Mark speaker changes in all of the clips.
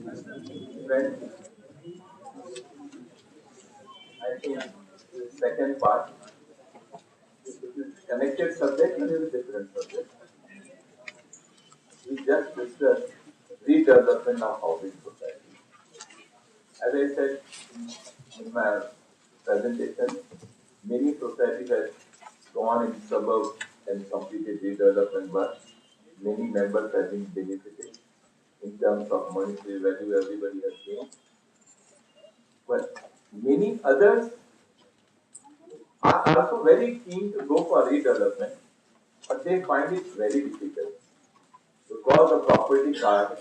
Speaker 1: Friends, I think the second part is connected subject and is different subject. We just discussed redevelopment of housing society. As I said in my presentation, many societies have gone in suburbs and completed redevelopment work. Many members have been benefited in terms of monetary value, everybody has gained. But many others are also very keen to go for redevelopment, but they find it very difficult because the property card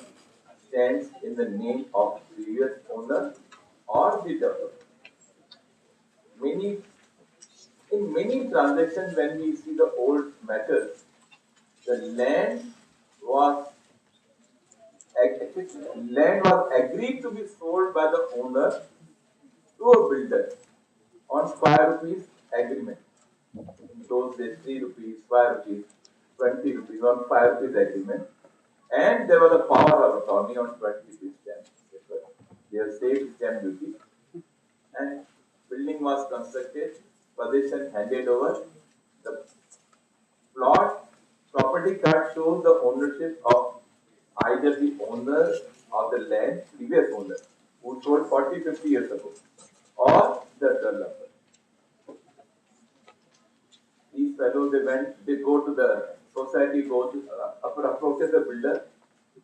Speaker 1: stands in the name of previous owner or the developer. Many in many transactions, when we see the old matters, the was land was agreed to be sold by the owner to a builder on 5 rupees agreement. In those days, 3 rupees, 5 rupees, 20 rupees on 5 rupees agreement. And there was a power of attorney on 20 rupees stamp. They have saved stamp duty. And building was constructed, possession handed over. The plot property card shows the ownership of either the owner of the land, previous owner, who sold 40, 50 years ago, or the developer. These fellows, they go to the society, approaches the builder.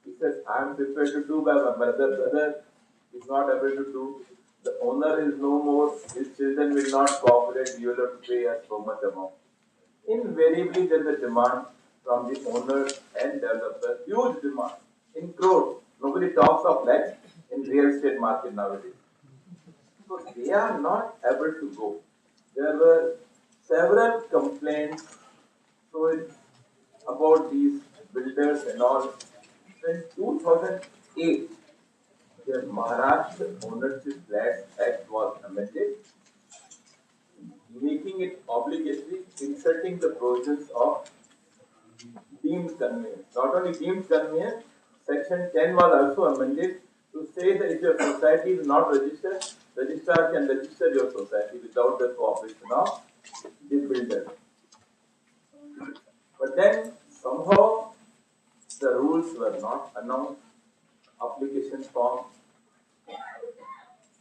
Speaker 1: He says, I am prepared to do, but my brother is not able to do. The owner is no more, his children will not cooperate, you will have to pay us so much amount. Invariably, there is a demand from the owner and developer, huge demand, in crore. Nobody talks of lakh in real estate market nowadays. So they are not able to go. There were several complaints so about these builders and all. So in 2008, the Maharashtra Ownership Flats Act was amended, making it obligatory, inserting the provisions of deemed conveyance. Not only deemed conveyance, Section 10 was also amended to say that if your society is not registered, registrar can register your society without the cooperation of the builder. But then somehow the rules were not announced. Application form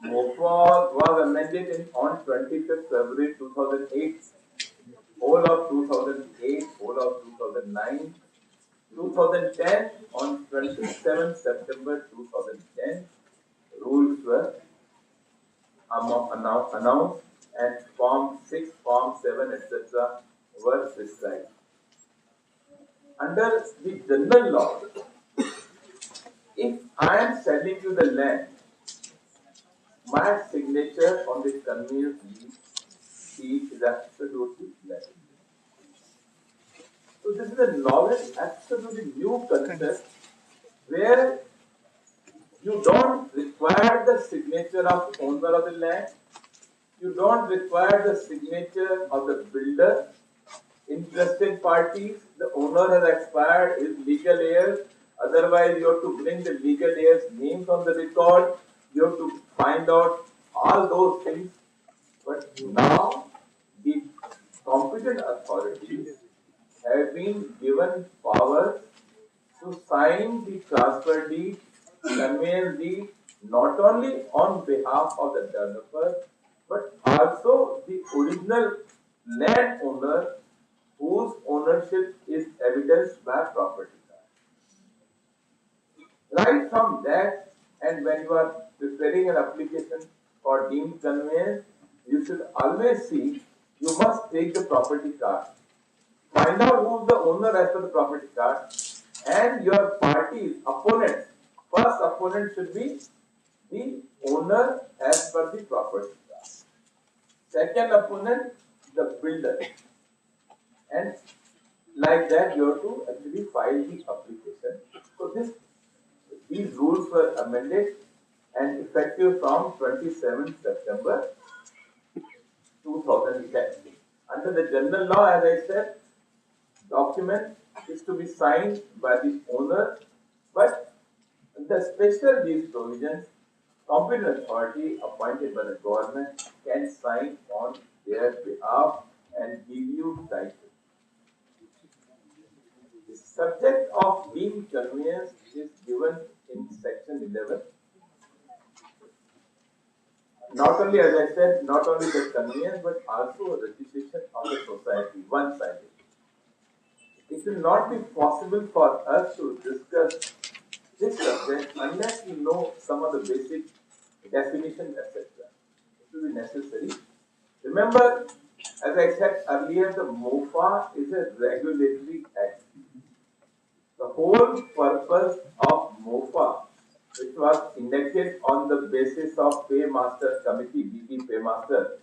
Speaker 1: MOFA was amended on 25th February 2008, whole of 2008, whole of 2009, 2010 on 27th September 2010, rules were announced and Form 6, Form 7, etc. were prescribed. Under the general law, if I am selling you the land, my signature on the conveyance deed is absolutely necessary. So this is a novel, absolutely new concept where you don't require the signature of owner of the land, you don't require the signature of the builder, interested parties, the owner has expired, his legal heirs, otherwise you have to bring the legal heirs' names on the record, you have to find out all those things. But now the competent authorities have been given power to sign the transfer deed, conveyance deed, not only on behalf of the developer, but also the original landowner whose ownership is evidenced by property card. Right from that, and when you are preparing an application for deemed conveyance, you should always see, you must take the property card. Find out who is the owner as per the property card, and your party's opponent. First opponent should be the owner as per the property card. Second opponent, the builder. And like that, you have to actually file the application. So these rules were amended and effective from 27th September 2010. Under the general law, as I said, document is to be signed by the owner, but The special these provisions, competent authority appointed by the government can sign on their behalf and give you title. The subject of being conveyanced is given in section 11. Not only, as I said, not only the conveyance but also a registration of the society, one-sided. It will not be possible for us to discuss this subject unless we know some of the basic definitions, etc. It will be necessary. Remember, as I said earlier, the MOFA is a regulatory act. The whole purpose of MOFA, which was enacted on the basis of Paymaster Committee, DP Paymaster,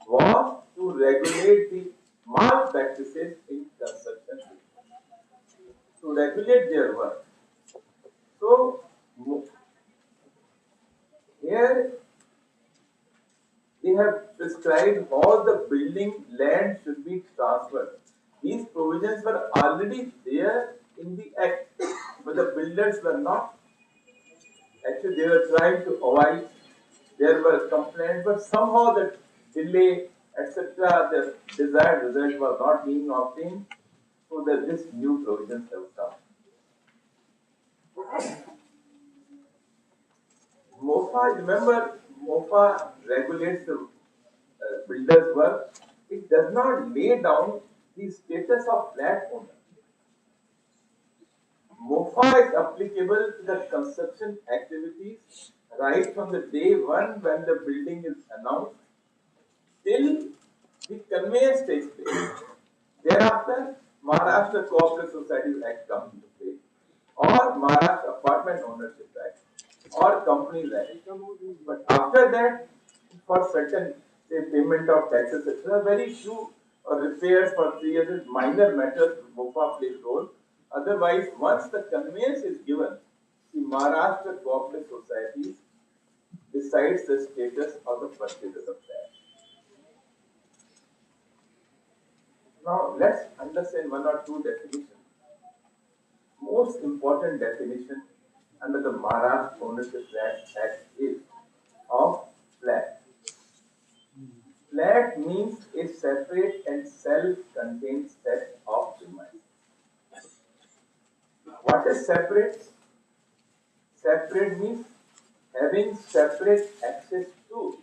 Speaker 1: was to regulate the malpractices in construction, to regulate their work. So, here they have prescribed how the building land should be transferred. These provisions were already there in the act, but the builders were not. Actually, they were trying to avoid. There were complaints, but somehow the delay, etc., the desired result was not being obtained. So that this new provisions have come. MOFA, remember, MOFA regulates the builder's work. It does not lay down the status of flat owner. MOFA is applicable to the construction activities right from the day one when the building is announced till the conveyance takes place. Thereafter, Maharashtra Cooperative Societies Act comes into play, or Maharashtra Apartment Ownership Act, or Companies Act. But after that, for certain, say, payment of taxes, etc., very few repairs for 3 years, minor matters, MOFA plays role. Otherwise, once the conveyance is given, the Maharashtra Cooperative Societies decides the status of the purchasers of that. Now, let's understand one or two definitions. Most important definition under the Maharashtra Ownership Act is of flat. Flat means a separate and self-contained set of premises. What is separate? Separate means having separate access to,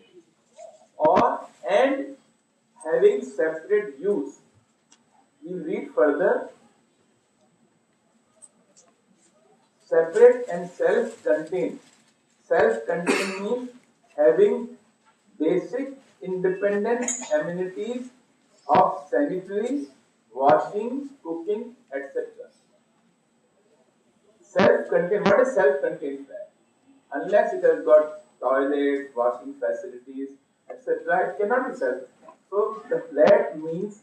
Speaker 1: or and having separate use. We read further. Separate and self-contained. Self-contained means having basic independent amenities of sanitary, washing, cooking, etc. Self-contained. What is self-contained flat? Unless it has got toilet, washing facilities, etc., it cannot be self-contained. So the flat means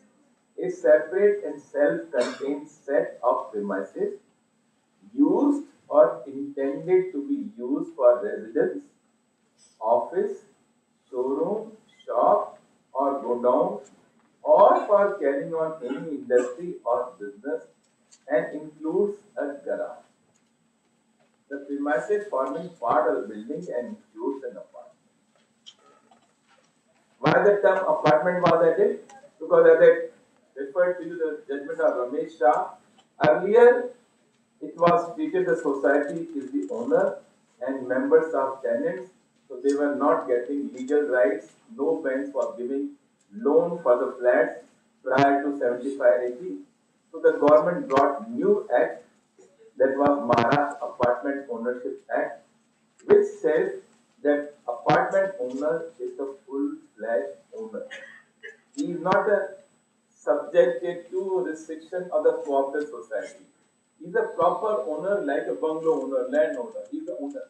Speaker 1: a separate and self-contained set of premises used or intended to be used for residence, office, showroom, shop, or godown, or for carrying on any industry or business, and includes a garage. The premises forming part of the building and includes an apartment. Why the term apartment was added? Because as I referred to you the judgment of Ramesh Shah, earlier it was treated the society is the owner and members are tenants, so they were not getting legal rights. No banks were giving loan for the flats prior to 75-80. So the government brought new act, that was Maharashtra Apartment Ownership Act, which says that apartment owner is the full-fledged owner. He is not subjected to restriction of the cooperative society. He is a proper owner, like a bungalow owner, land owner. He is the owner.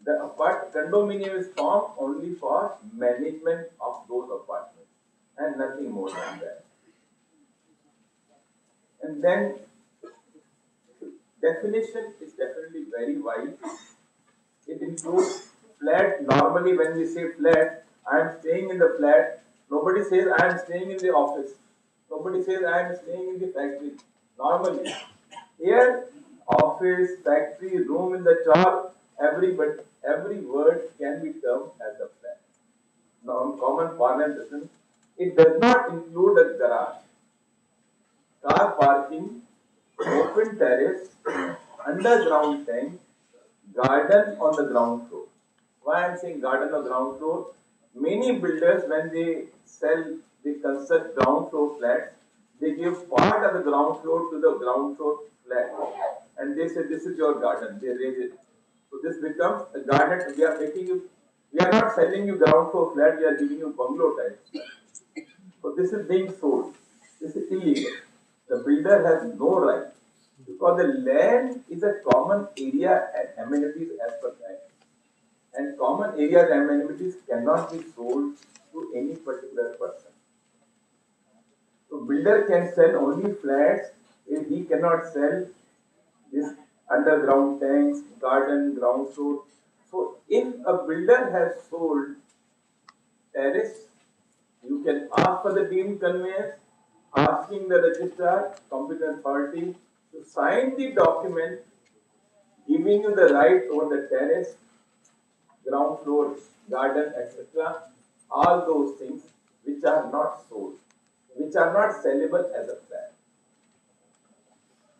Speaker 1: The condominium is formed only for management of those apartments and nothing more than that. And then definition is definitely very wide. It includes flat. Normally, when we say flat, I am staying in the flat. Nobody says I am staying in the office. Nobody says I am staying in the factory. Normally, here, office, factory, room in the job, every word can be termed as a flat. Now, in common parlance, it does not include a garage, car parking, open terrace, underground tank, garden on the ground floor. Why I am saying garden on the ground floor? Many builders, when they construct ground floor flats, they give part of the ground floor to the ground floor flat, and they say this is your garden. They raise it, so this becomes a garden. We are not selling you ground floor flat. We are giving you bungalow type. So this is being sold. This is illegal. The builder has no right because the land is a common area and amenities as per that. And common areas and amenities cannot be sold to any particular person. So builder can sell only flats if he cannot sell this underground tanks, garden, ground floor. So if a builder has sold terrace, you can ask for the deemed conveyance, asking the registrar, competent party, to sign the document giving you the right over the terrace, ground floor, garden, etc. All those things which are not sold, which are not sellable as a flat.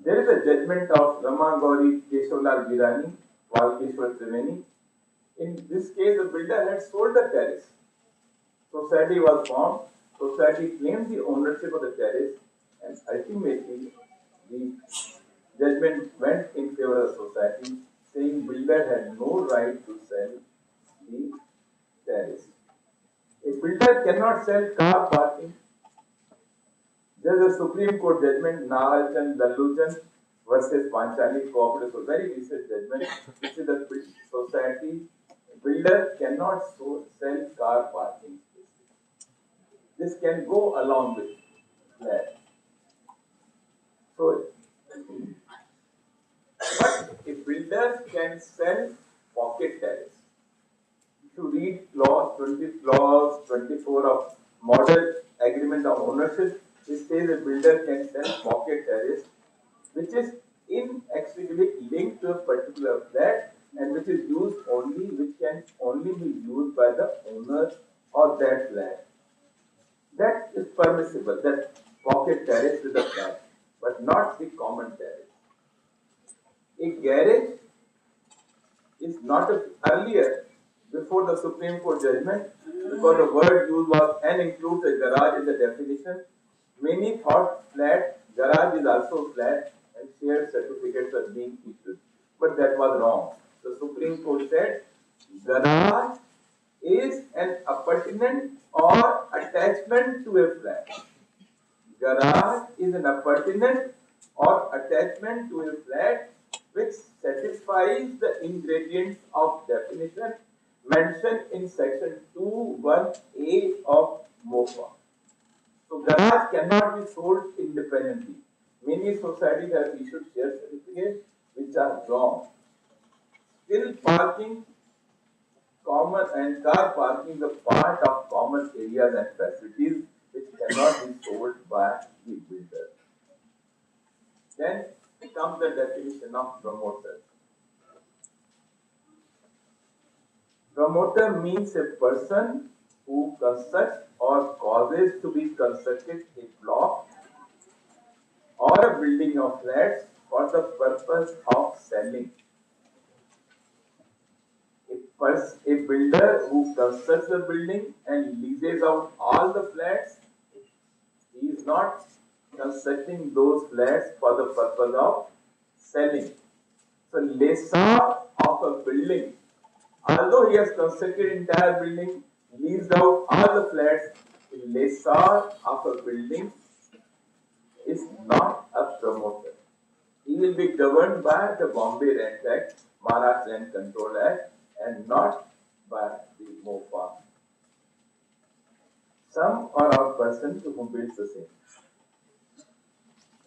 Speaker 1: There is a judgment of Rama Gauri Keshavalal Girani, Valkeshwar Triveni. In this case, the builder had sold the terrace. Society was formed. Society claimed the ownership of the terrace, and ultimately the judgment went in favor of society, saying builder had no right to sell the terrace. A builder cannot sell car parking. There is a Supreme Court judgment, Nahalchand Dalluchand versus Panchali Cooperative, a very recent judgment, which is the society builder cannot sell car parking. This can go along with that. So, but a builder can sell pocket terrace. If you read clause 24 of Model Agreement of Ownership, it says a builder can sell pocket terrace, which is inextricably linked to a particular flat and which can only be used by the owner of that flat. That is permissible, that pocket terrace with a flat, but not the common terrace. A garage is not earlier, before the Supreme Court judgment, because the word used was and includes a garage in the definition. Many thought flat, garage is also flat, and shared certificates are being issued. But that was wrong. The Supreme Court said garage is an appurtenant or attachment to a flat. Garage is an appurtenant or attachment to a flat which satisfies the ingredients of definition mentioned in section 2(1)(a) of MOFA. So garage cannot be sold independently. Many societies have issued share certificates which are wrong. Still parking, common and car parking is a part of common areas and facilities which cannot be sold by the builder. Then comes the definition of promoter. Promoter means a person who constructs or causes to be constructed a block or a building of flats for the purpose of selling. A builder who constructs a building and leases out all the flats, he is not constructing those flats for the purpose of selling. So, lessor of a building, although he has constructed entire building, leased out all the flats, the lessor of a building is not a promoter. He will be governed by the Bombay Rent Act, Maharashtra Rent Control Act, and not by the MOFA. Some or a person to whom builds the same.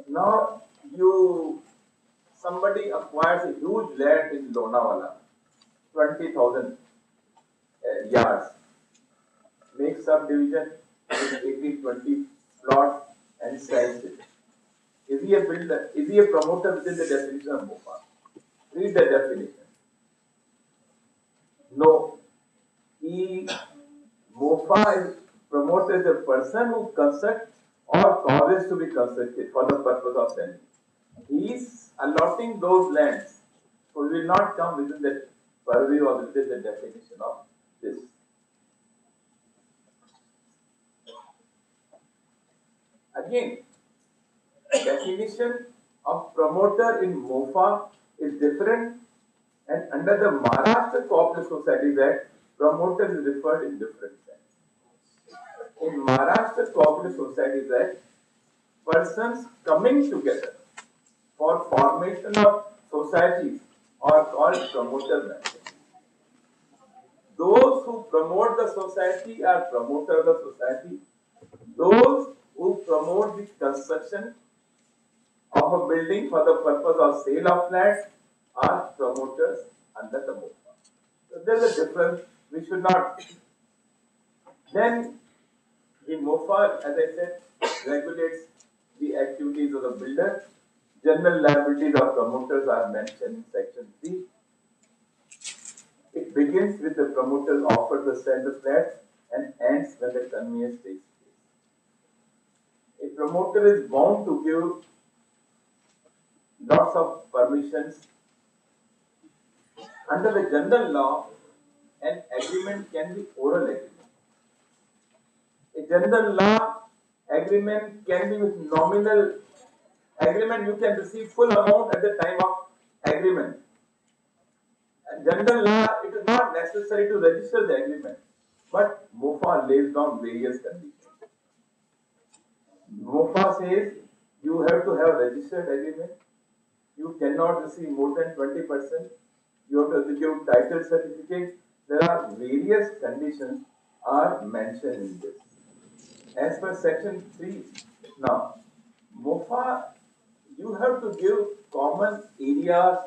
Speaker 1: Now, somebody acquires a huge land in Lonavala, 20,000 yards, makes subdivision with 80-20 plots and sells it. Is he a builder? Is he a promoter within the definition of MOFA? Read the definition. No, he MOFA is promoted as a person who constructs or causes to be constructed for the purpose of selling. He is allotting those lands, so it will not come within the purview or within the definition of this. Again, definition of promoter in MOFA is different, and under the Maharashtra Cooperative Societies Act, promoter is referred in different sense. In Maharashtra Cooperative Societies Act, persons coming together for formation of societies are called promoter members. Those who promote the society are promoter of the society. Those who promote the construction of a building for the purpose of sale of land are promoters under the MOFA. So there is a difference. We should not. Then the MOFA, as I said, regulates the activities of the builder. General liabilities of promoters are mentioned in section 3. It begins with the promoter's offer to sell the flat and ends when the conveyance takes place. A promoter is bound to give lots of permissions. Under the general law, an agreement can be oral agreement. A general law agreement can be with nominal agreement. You can receive full amount at the time of agreement. General law, it is not necessary to register the agreement, but MOFA lays down various conditions. MOFA says you have to have registered agreement, you cannot receive more than 20%, you have to give title certificate. There are various conditions are mentioned in this. As per section 3, now MOFA, you have to give common areas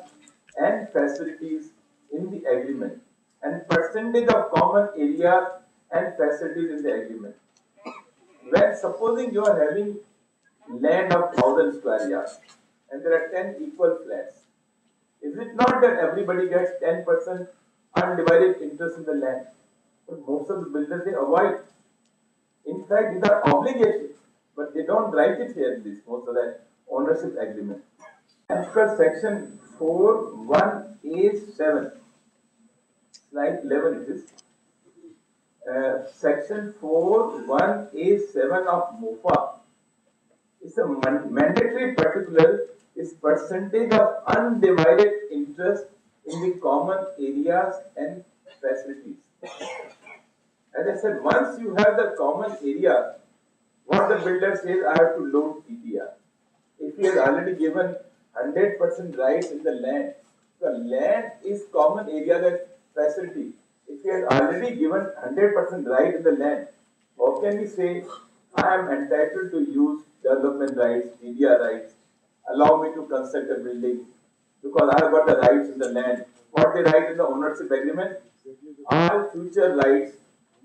Speaker 1: and facilities in the agreement and percentage of common areas and facilities in the agreement. When supposing you are having land of 1000 square yards and there are 10 equal flats, is it not that everybody gets 10% undivided interest in the land? But most of the builders, they avoid. In fact, these are obligations, but they don't write it here in this most of that ownership agreement. As per section 4(1)(a)(7), slide 11 it is. Section 4(1)(a)(7) of MOFA is a mandatory particular is percentage of undivided interest in the common areas and facilities. As I said, once you have the common area, what the builder says, I have to load TDR. If he has already given 100% right in the land, the land is common area and facility. If he has already given 100% right in the land, how can we say, I am entitled to use development rights, TDR rights, allow me to construct a building because I have got the rights in the land. What they write in the ownership agreement? All future rights,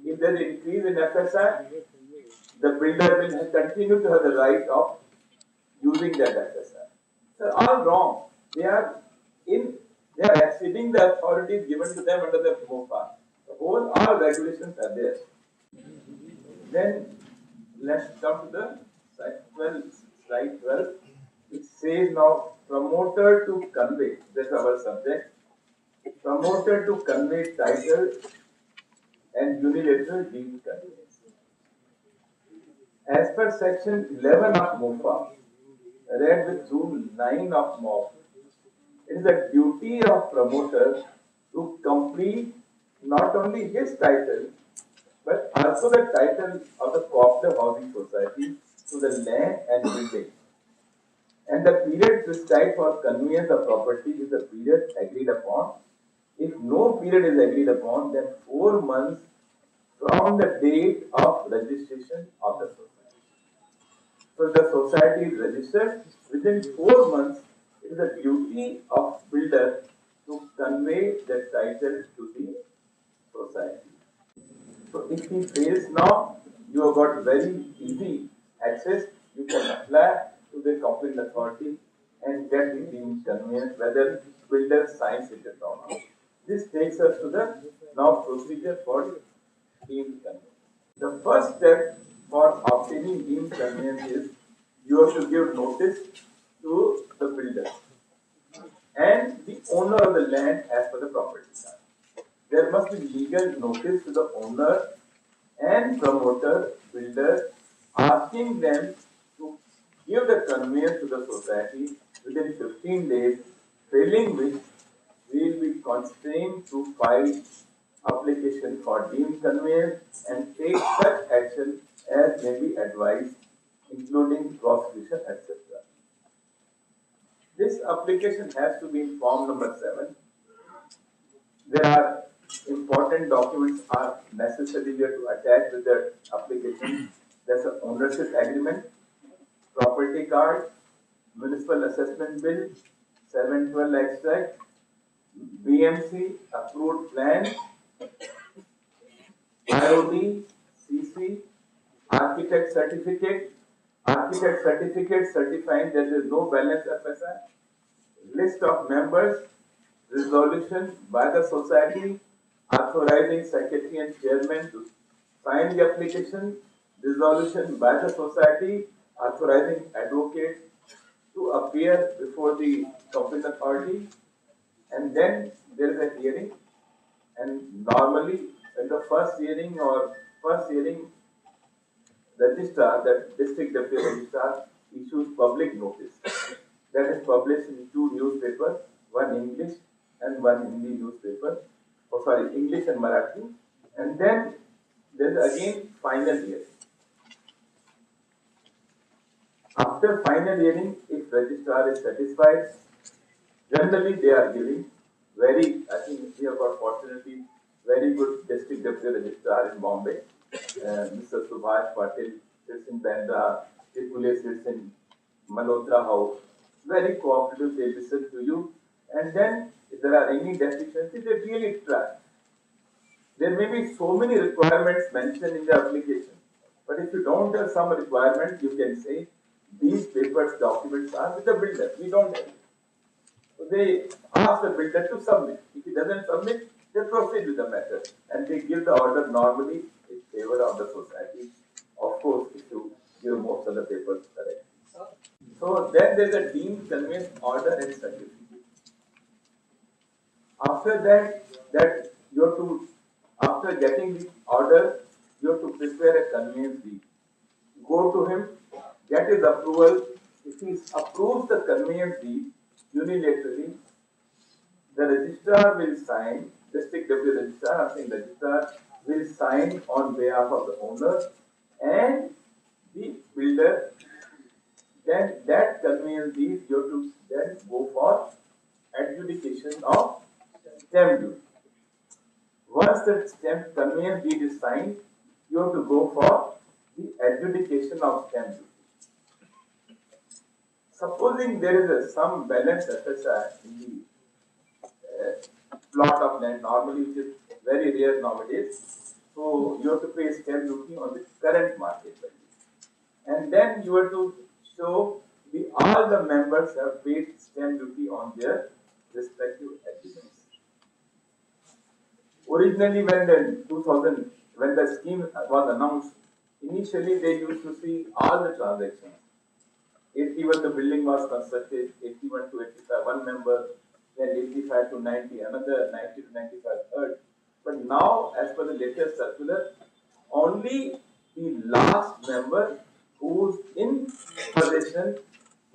Speaker 1: if there is increase in FSI, the builder will continue to have the right of using that FSI. They're all wrong. They are exceeding the authorities given to them under the MOFA. All regulations are there. Then let's come to the slide 12. It says now promoter to convey. That's our subject. Promoter to convey title and unilateral deed conveyance. As per section 11 of MOFA, read with Rule 9 of MOF, it is the duty of promoter to complete not only his title but also the title of the cooperative housing society to the land and building. And the period prescribed for conveyance of property is the period agreed upon. If no period is agreed upon, then 4 months from the date of registration of the society. So the society is registered within 4 months. It is the duty of builder to convey the title to the society. So if he fails now, you have got very easy access. You can apply to the competent authority and get the deemed conveyance whether builder signs it or not. This takes us to the Now procedure for deemed conveyance. The first step for obtaining deemed conveyance is you have to give notice to the builder and the owner of the land as per the property card. There must be legal notice to the owner and promoter, builder, asking them to give the conveyance to the society within 15 days, failing which we will be constrained to file application for deemed conveyance and take such action as may be advised, including prosecution, etc. This application has to be in form number 7. There are important documents are necessary here to attach with the application. There's an ownership agreement, property card, municipal assessment bill, 712 extract, BMC approved plan, IOD, CC, architect certificate certifying that there is no balance FSI, list of members, resolution by the society authorizing secretary and chairman to sign the application, resolution by the society authorizing advocate to appear before the competent authority, and then there is a hearing. And normally, in the first hearing registrar, that district deputy registrar issues public notice. That is published in 2 newspapers, one English and one Hindi newspaper. English and Marathi. And then there is again final hearing. After final hearing, if registrar is satisfied, generally they are giving I think we have got fortunately very good district deputy registrar in Bombay. Mr. Subhash Patil sits in Bandra, Tipule sits in Malhotra House. Very cooperative, they listen to you. And then if there are any deficiencies, they really try. There may be so many requirements mentioned in the application, but if you don't have some requirement, you can say these papers, documents are with the builder. We don't have it. So they ask the builder to submit. If he doesn't submit, they proceed with the matter and they give the order normally in favor of the society. Of course, if you give most of the papers correct. So then there is a deemed conveyance order and certificate. After that you have to, after getting the order, you have to prepare a conveyance deed. Go to him, get his approval. If he approves the conveyance deed unilaterally, the registrar will sign, district deputy registrar, registrar will sign on behalf of the owner and the builder. Then that conveyance deed, you have to then go for adjudication of stamp duty. Once the stamp conveyance deed is signed, you have to go for the adjudication of stamp duty. Supposing there is some balance FSI in the plot of land, normally which is very rare nowadays, so you have to pay stamp duty on the current market value. And then you have to show all the members have paid stamp duty on their respective agreements. Originally, when the scheme was announced, initially they used to see all the transactions. 81 the building was constructed, 81 to 85 one member, then 85 to 90 another, 90 to 95 third. But now, as per the latest circular, only the last member who's in possession,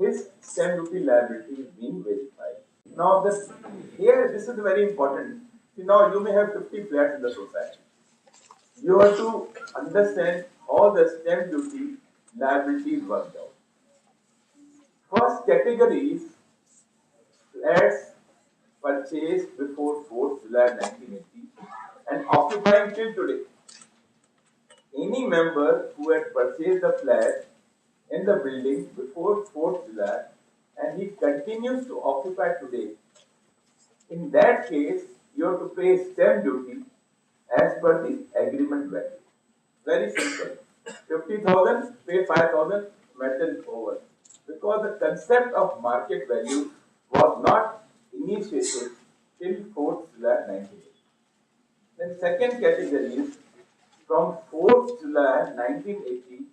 Speaker 1: his stamp duty liability is being verified. Now, this is very important. See, now you may have 50 flats in the society. You have to understand how the stamp duty liability is worked out. First category is flats purchased before 4th July 1980 and occupying till today. Any member who had purchased a flat in the building before 4th July and he continues to occupy today, in that case, you have to pay stamp duty as per the agreement value. Very simple. 50,000, pay 5,000, matter is over. Because the concept of market value was not initiated till 4th July 1980. Then second category is from 4th July 1980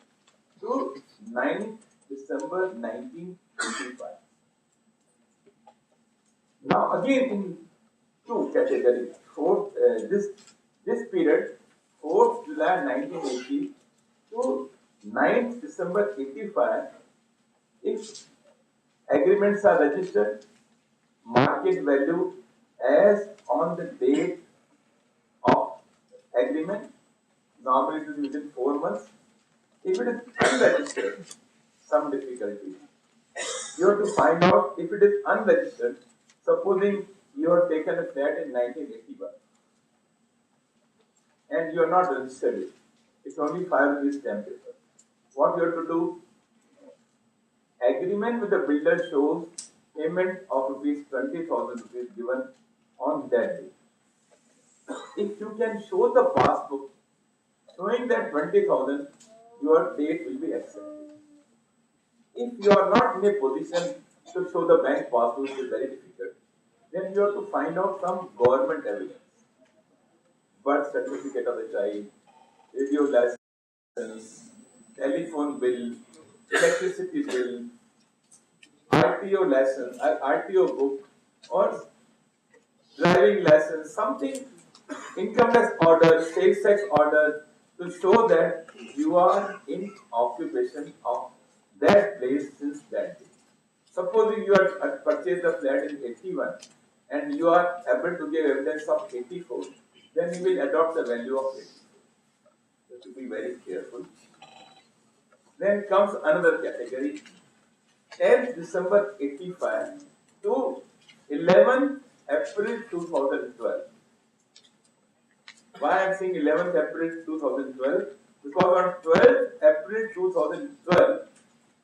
Speaker 1: to 9th December 1985. Now again in two categories. This period, 4th July 1980 to 9th December 85, if agreements are registered, market value as on the date of agreement, normally it is within 4 months. If it is unregistered, some difficulty. You have to find out if it is unregistered. Supposing you have taken a flat in 1981 and you are not registered it. It's only 5 rupees stamp paper. What you have to do? Agreement with the builder shows payment of rupees 20,000 rupees given on that day. If you can show the passbook showing that 20,000, your date will be accepted. If you are not in a position to show the bank passbook, which is very difficult, then you have to find out some government evidence. Birth certificate of the child, radio license, telephone bill, electricity bill, RTO license, RTO book, or driving license, something, income tax order, sales tax order, to show that you are in occupation of that place since that day. Supposing you have purchased a flat in 81 and you are able to give evidence of 84, then you will adopt the value of 80. You have to be very careful. Then comes another category, 10th December 85 to 11th April 2012. Why I am saying 11th April 2012? Because on 12th April 2012,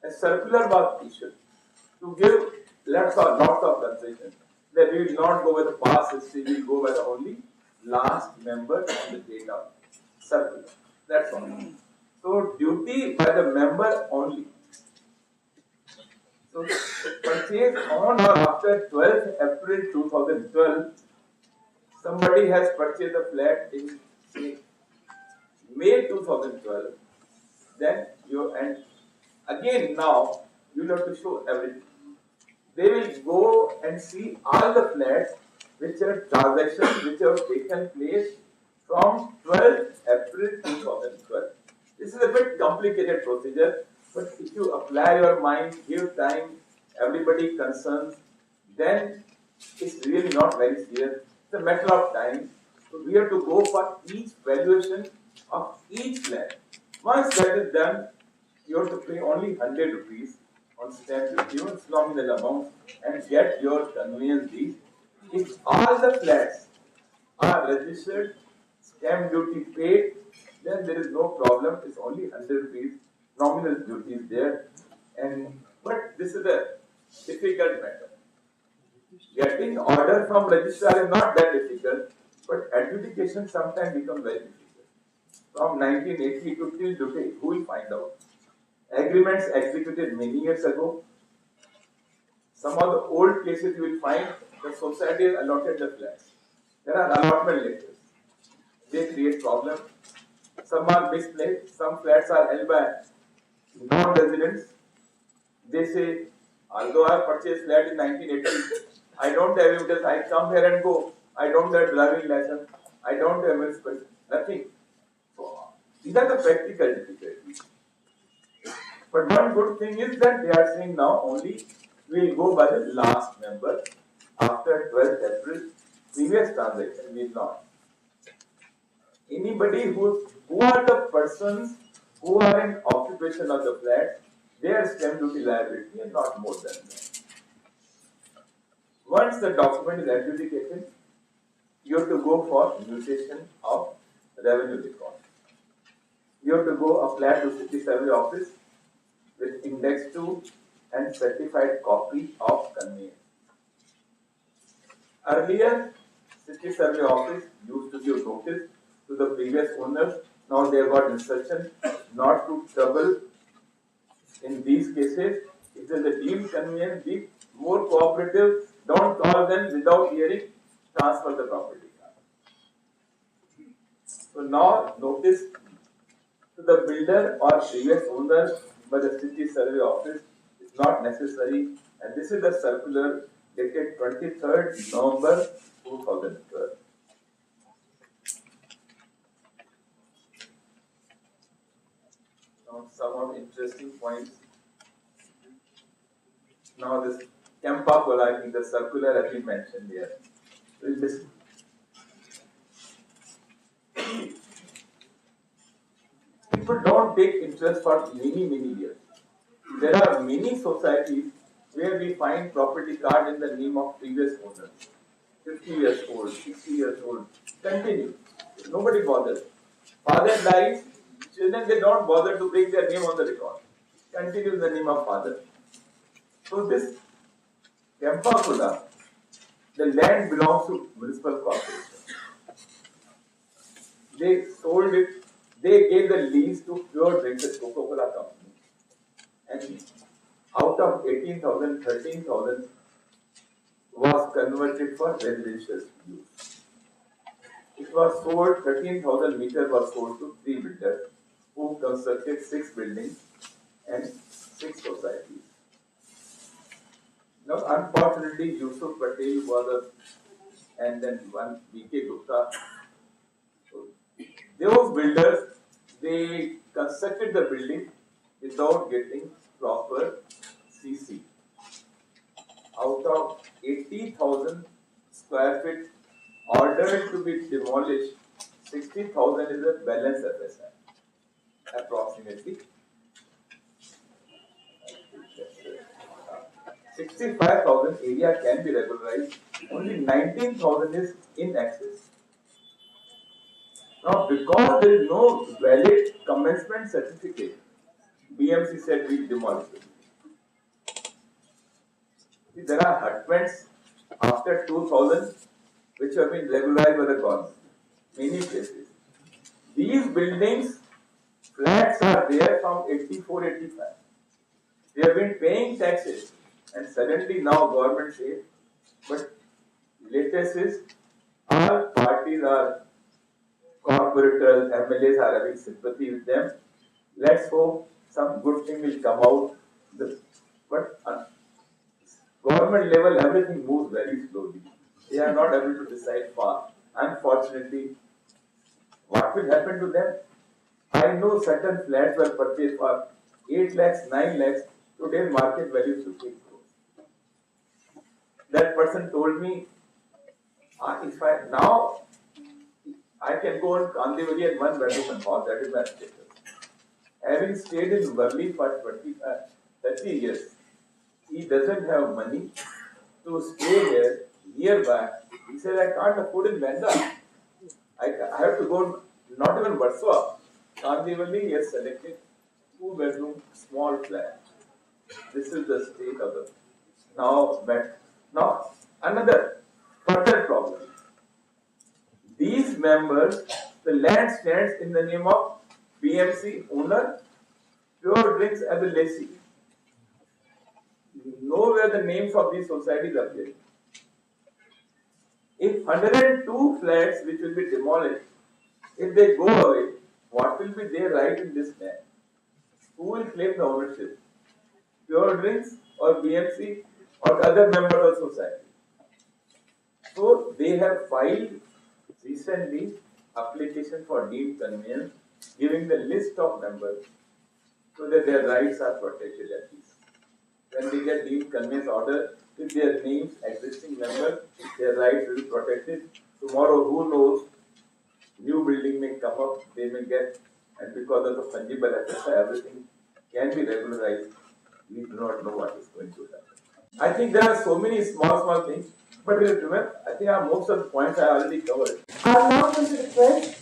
Speaker 1: a circular was issued to give lots of concessions. That we will not go with the past history, we will go by the only last member on the date of circular. That's all. So duty by the member only. So purchase on or after 12th April 2012, somebody has purchased a flat in say May 2012, then you, and again now you have to show everything. They will go and see all the flats which are transactions which have taken place from 12th April 2012. This is a bit complicated procedure, but if you apply your mind, give time, everybody concerned, then it's really not very serious. It's a matter of time. So we have to go for each valuation of each flat. Once that is done, you have to pay only 100 rupees on stamp duty, on nominal amount, and get your conveyance deed. If all the flats are registered, stamp duty paid, then there is no problem. It's only 100 rupees nominal duty is there. But this is a difficult matter. Getting order from registrar is not that difficult, but adjudication sometimes becomes very difficult. From 1980 to till today, who will find out? Agreements executed many years ago. Some of the old cases you will find the society has allotted the flats. There are allotment letters. They create problems. Some are misplaced. Some flats are held by non-residents. They say, although I purchased flat in 1980, I don't have evidence. I come here and go. I don't have driving license. I don't have municipal, nothing. So these are the practical difficulties. But one good thing is that they are saying now only we will go by the last member after 12th April. Previous transaction we will not. Anybody who are the persons who are in occupation of the flat, their stamp duty liability and not more than that. Once the document is adjudicated, you have to go for mutation of revenue record. You have to go apply to city survey office with index 2 and certified copy of conveyance. Earlier, city survey office used to give notice to the previous owners. Now they have got instruction not to trouble in these cases. If there is a deemed conveyance, be more cooperative. Don't call them without hearing, transfer the property. So now notice to the builder or previous owner by the city survey office is not necessary, and this is the circular dated 23rd November 2012. Now some of interesting points. Now this Campa Cola, I think the circular has been mentioned here. So this people don't take interest for many years. There are many societies where we find property card in the name of previous owners. 50 years old, 60 years old, continue. Nobody bothers. Father dies, children they don't bother to bring their name on the record. Continue the name of father. So this Campa Cola, the land belongs to municipal corporation. They sold it, they gave the lease to Pure Drinks, the Coca-Cola company. And out of 18,000, 13,000 was converted for residential use. It was sold, 13,000 meters was sold to 3 builders who constructed 6 buildings and 6 societies. Now, unfortunately, Yusuf Patel was and then one KK Gupta. So, those builders, they constructed the building without getting proper CC. Out of 80,000 square feet ordered to be demolished, 60,000 is a balance FSI, approximately. 65,000 area can be regularized, only 19,000 is in excess. Now, because there is no valid commencement certificate, BMC said we demolish it. There are hutments after 2000 which have been regularized by the government, many places. These buildings, flats are there from 84, 85. They have been paying taxes and suddenly now government says, but latest is all parties are corporators, MLAs are having sympathy with them. Let's hope some good thing will come out. But government level, everything moves very slowly. They are not able to decide fast. Unfortunately, what will happen to them? I know certain flats were purchased for 8 lakhs, 9 lakhs. Today's market value is 15 crores. That person told me, if I can go on Kandivali and 1 bedroom and hall, that is my status. Having stayed in Worli for 30 years, he doesn't have money to stay here nearby. He said, I can't afford in Bandra. I have to go, not even Warsaw. Kandivali, he has selected 2 bedroom small flat. This is the state of the now another further problem. These members, the land stands in the name of BMC owner, Pure Drinks as a lessee. Nowhere the names of these societies appear. If 102 flats which will be demolished, if they go away, what will be their right in this land? Who will claim the ownership? Pure Drinks or BMC or other members of society? So they have filed recently application for deemed conveyance, giving the list of members so that their rights are protected at least. When they get deemed conveyance order, with their names, existing members, their rights will be protected. Tomorrow, who knows, new building may come up, they may get, and because of the fungible FSI, everything can be regularized. We do not know what is going to happen. I think there are so many small things, but remember, I think most of the points I already covered.
Speaker 2: I am now going to request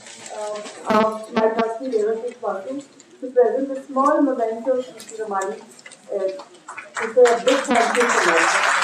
Speaker 2: my trustee Devashish Patil to present a small memento to KK Ramani to say a big thank you to me.